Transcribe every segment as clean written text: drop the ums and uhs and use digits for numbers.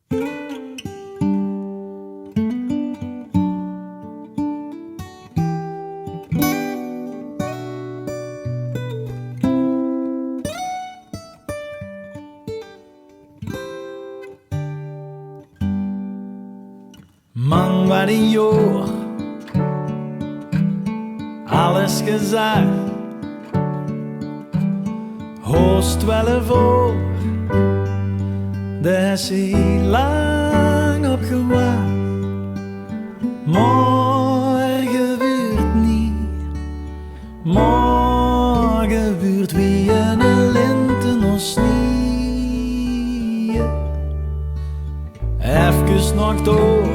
Man, wat een jaar, alles gezegd, hoost wel voor, daar is heel lang op gewacht. Morgen wordt niet, morgen wordt wie een lente nog snie. Even nog door,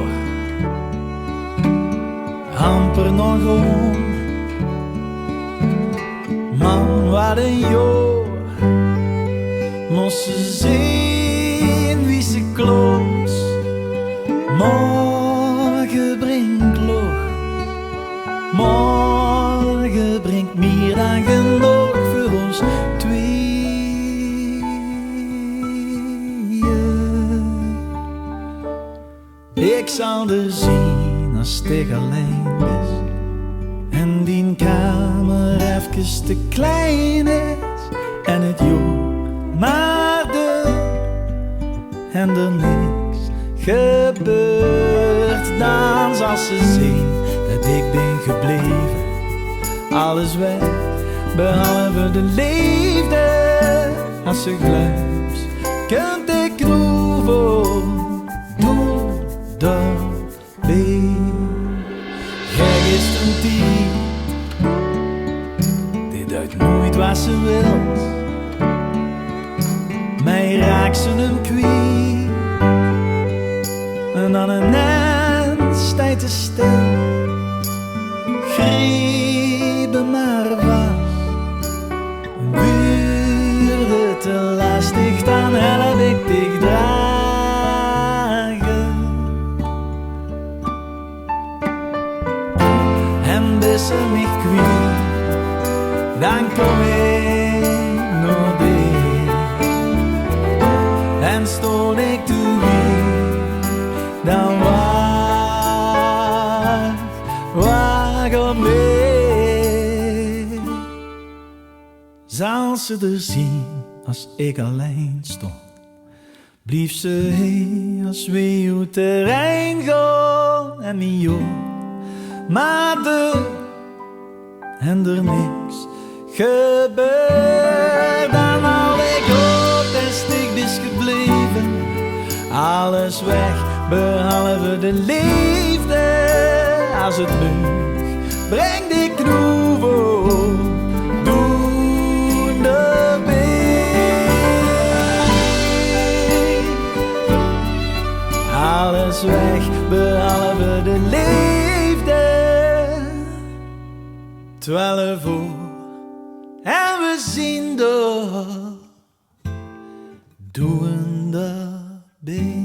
amper nog om. Man, wat een jaar, moest ze zien wie ze kloos. Morgen brengt loch, morgen brengt meer dan genoeg voor ons tweeën. Ik zal er zien als het alleen is en die kamer even te klein is en het joh maar en er niks gebeurt, dan zal ze zien dat ik ben gebleven. Alles weg, behalve de liefde. Als ze gluipt, kunt ik roepen, doe dat weer. Gij is een dier, dit uit nooit wat ze wilt. Mij raakt ze hem kwijt en dan een mens tijd te stil. Greep me maar vast, buurde te lastig, dan help ik dich dragen. En bis ze mich kwijt, dan kom ik nog dicht. En stoot ik toe weer, dan wacht op mij. Zal ze er zien als ik alleen stond, blief ze heen als we uit terrein gaan. En mijn joh, maar en er niks gebeurt, dan hou ik op en stik is gebleven. Alles weg, behalve de liefde. Als het lucht, breng die knoevel, Doënderbeej. Alles weg, behalve de liefde. 12 uur, en we zien door Doënderbeej.